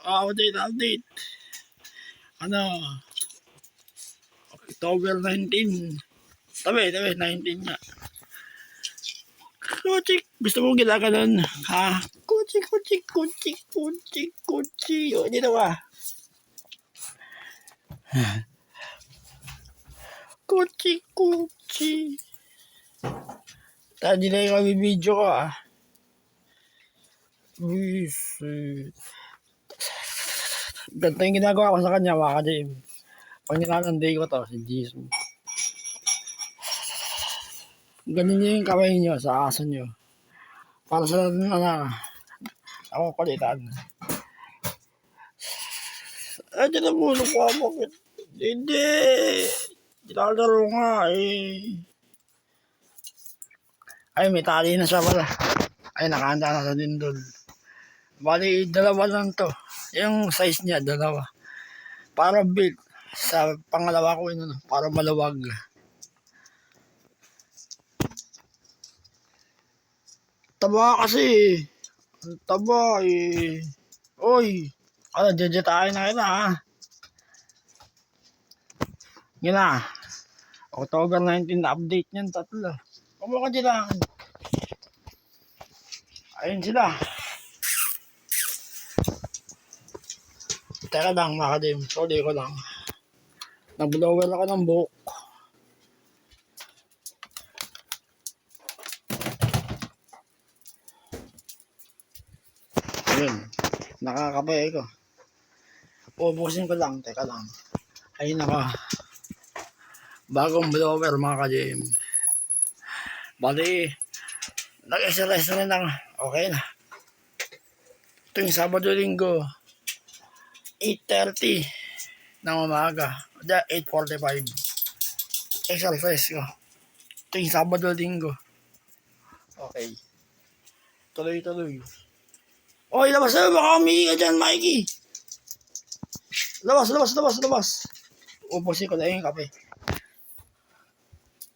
Update. Ano, October 19. Tabi, 19 nga. Kuchik, gusto mo ginaganon? Ha? Kuchik. O, dito ba? Kuchik. Tadi na yung kami video ko Wisit. Ganito yung ginagawa ko sa kanya mga ka-Jim. Pag nilalanday ko to, si Jesus. Ganun nyo yung kamay nyo sa aso nyo. Para sa ako kulitan. Dyan na muna po ako. Hindi. Ginalaro nga Ay, may tali na siya pala. Ay, nakahanda na sa dindol. Bali, 2 lang to. Yung size niya, 2. Para build. Sa pangalawa ko yun, para maluwag. Taba kasi. Ang taba Oy. Ano, jejetahin na kita Yun na. October 19 na update niyan, 3. Kumaka dyan Ayun sila. Teka lang mga ka-Jim. Sorry ko lang. Nag-blower ako ng buhok. Ayun. Nakakapay ko. Ubusin ko lang. Teka lang. Ayun ako. Bagong blower mga ka-Jim. Bali. Nag-exercise na rin lang. Okay na. Ito yung Sabado-Linggo. 8:30 ng umaga. 8:45. Exercise ko. Ito yung Sabado-Linggo. Okay. Tuloy. Oy, labas na. Baka umihi ka dyan, Mikey. Labas. Ubusin ko na yung kape.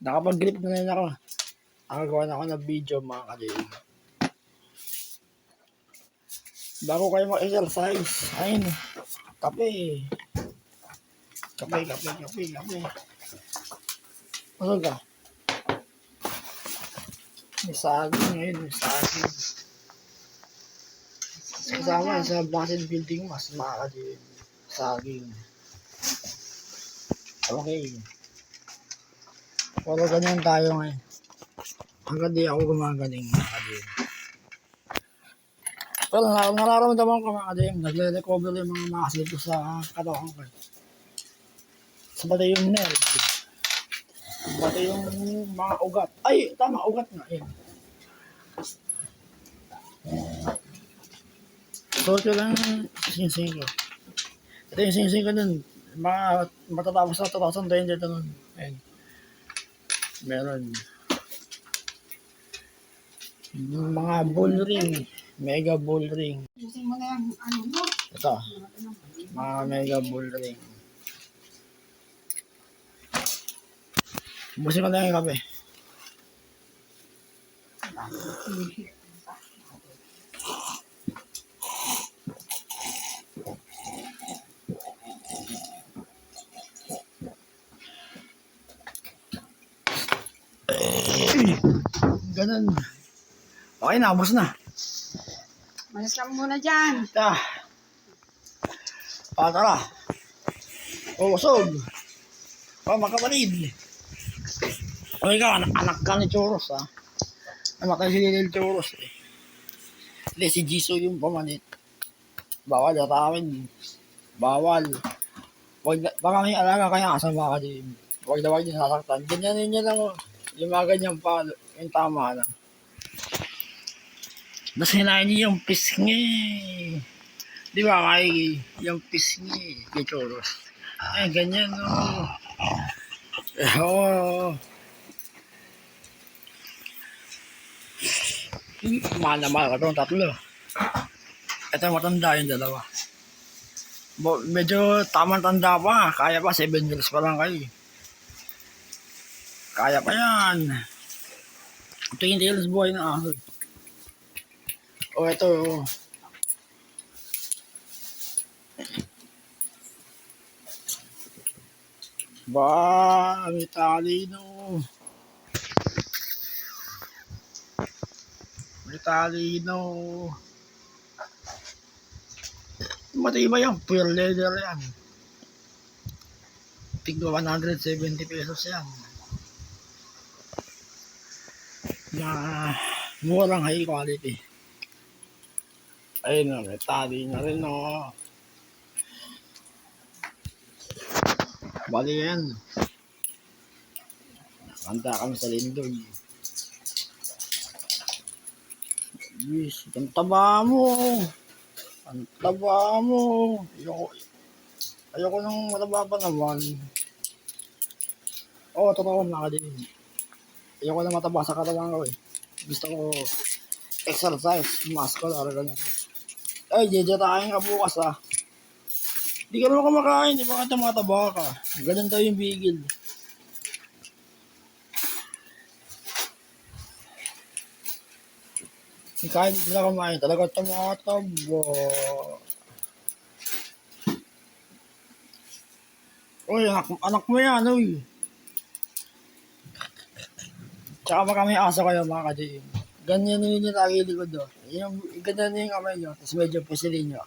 Nakapag-grip na rin ako. Nakagawa na ako ng video mga ka-Jim. Bago kayo mag-exercise. Ayun. Kape. Masag ka? May saging ngayon. Kasama sa Blasted Building mas makakajim. Saging. Okay. Pero ganyan tayo ngayon. Hanggang di ako gumagaling mga ka-Jim. Pero nararamdaman ko mga ka-Jim. Nagle-recover yung mga muscle ko sa katawan ko. Sa pati yung nerve. Pati yung mga ugat. Ay, tama, ugat nga. So, ito lang singsing ko. Ito yung singsing ko dun. Matatapos na 2020 ito nun. Ayun. Meron. Mga bull ring. Mega bull ring. Ito. Mga mega bull ring. Busin ko na yung kape. Ganun. Okay na, ubos na. Malas lang muna dyan. Tara. Usog. Makapatid. O ikaw, anak ka ni Choros Namatay si Lil Choros Hindi, si Jisoo yung pamanit. Bawal atawin. Bawal. Baka may alaga kaya kasama ka din. Huwag niyo sasaktan. Ganyanin niya lang yung mga ganyang palo. Yung tama lang. Tapos hinahin niya yung pisngi. Di ba, Mikey? Yung pisngi kay Choros. Ay, ganyan, Mahal na mahal ka itong 3. Ito matanda yung 2. Medyo tamang tanda pa. Kaya pa, 7 years pa lang kayo. Kaya pa yan. Ito yung tails buhay na ito. Ba, may talino. May talino. Matibay yan, pure leather yan. Tigdo 170 pesos yan. Na murang high quality. Ayun na, may tali na rin o. Bali yan. Nakanta kami sa Lindoy. Yes, ang taba mo. Ang taba mo. Ayoko nang mataba pa naman. Oo, totoo mga din. Ayoko na mataba sa katawan ko eh. Gusto ko exercise, muscular, ganyan. Ay, jejetahin ka bukas ah. Di ka naman kumakain, di ba ka mataba ka? Ganun tayo yung bigil. Kahit hindi na kumain, talaga tumataba. Uy, anak mo yan, uy. Tsaka baka may aso kayo mga ka-JM. Ganyan yun yung lagi likod do. Ganyan yung kamay nyo, tapos medyo pusilin nyo.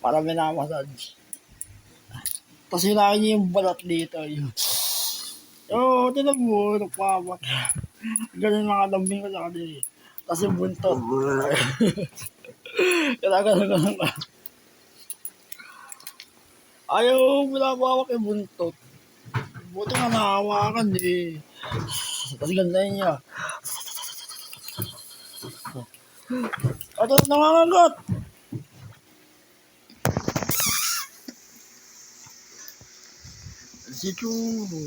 Para minamassage. Tapos hilahin nyo yung balat dito. Oo, tinan mo, nagpapat. Ganyan mga lambing ko sa kanila. Tapos yung buntot. Kaya ganun ka. Ayaw, binabawak yung buntot. Buti nga nakahawakan eh. Tapos ganda niya. Ito, nangangagat. Si Churo.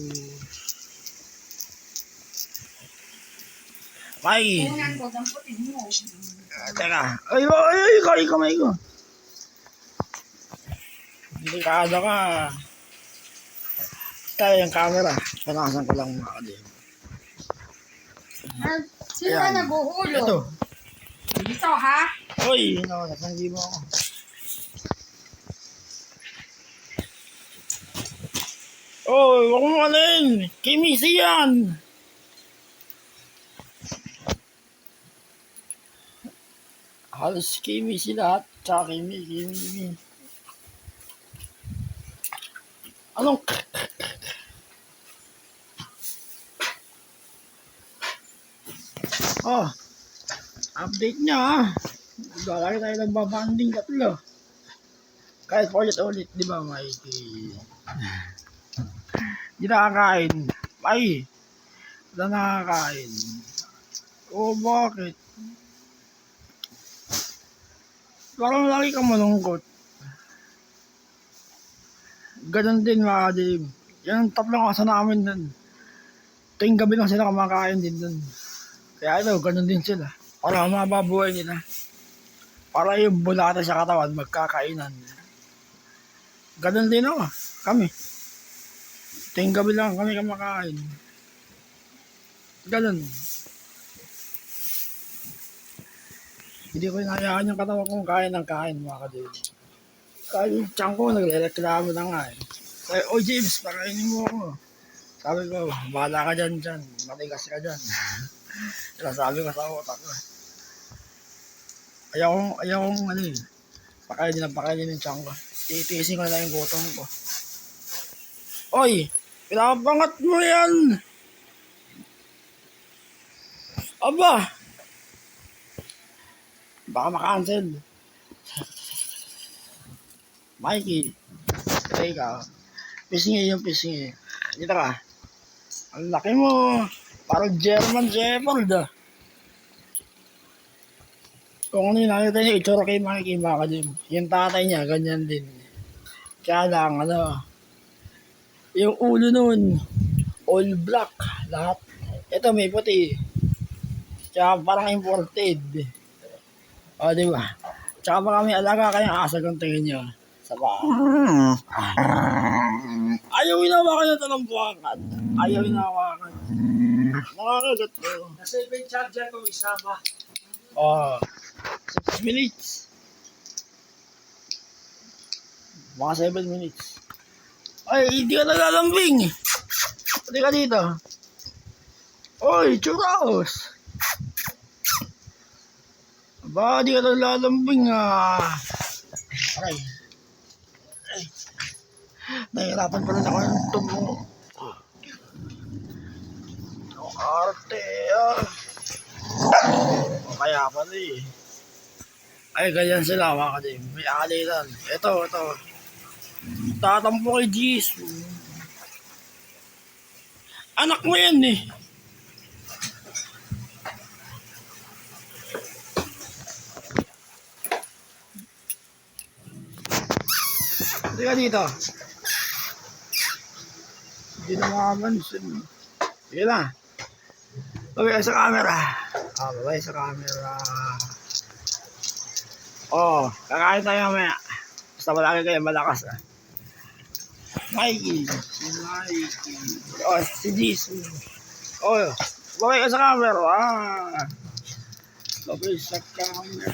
May. Unan ko, damputin mo. Teka. Ay, kamay ko. Delikado ka. Tayo yung camera. Panasan ko lang mga kadim. Sino ka naguhulog? Ito. Dito ha? Uy, nasanggi mo ako. Oy, huwag mo alin. Kimisi yan. Halos kimisi lahat. Tsaka kimi. Anong? Oh, update niya ah. Lagi tayo nagbabanding tatlo. Kahit ulit, di ba Mikey? Di nakakain. Ay, di nakakain. Oh, bakit? Parang lagi ka malungkot. Ganon din mga kadim. Yan ang tatlong aso namin dun. Tuwing gabi lang sila kumakain din dun. Kaya ito, ganon din sila. Para mababuhay nila. Para yung bulata sa katawan, magkakainan. Ganon din ako. Kami. Tuwing gabi lang kami kumakain. Ganon. Hindi ko inayaan yung katawan kong kain ng kain mga kadim. Kaya yung tiyan ko, nagre-reklamo na nga eh. Kaya, oh James, pakainin mo ako. Sabi ko, bahala ka dyan. Matigas ka dyan. Sabi ko sa utak ko. Ayaw kong ano eh. Pakainin yung tiyan ko. Titiisin ko na lang yung gutom ko. Oy, pinapangat mo yan. Aba, baka makancel. Mikey, teka. Pisngi. Dito ka. Ang laki mo. Parang German Shepherd ah. Kung ano yung nakita niya, itsura kay Mikey baka din. Yung tatay niya, ganyan din. Kaya lang, yung ulo nun, all black, lahat. Ito may puti. Tsaka parang imported. O, di ba? Tsaka baka may alaga kayong asag ang tingin niyo. Sa baka. Ayaw inawakan yung talambuakan. Ayaw inawakan. Nakakagat ko. Nasa iba yung charger ko, isama. Oh, 6 minutes. Mga 7 minutes. Ay, hindi ka naglalambing. Pati ka dito. Oy, churros. Aba, di ka naglalambing ah. Aray. Ay. Nahihirapan pa rin ako ng tubo. Ang arte ah. O kaya pala eh. Ay, ganyan sila mga kadim. May alitan. Ito. Tatampo kay Jesus. Anak mo yan eh. Hindi ka dito. Hindi na makamansin. Sige na. Babay sa camera. Babay sa camera. Kakain tayo mamaya. Basta malaki kayo malakas ah. Mikey. Si Jesus. Babay ka sa camera. Babay sa camera.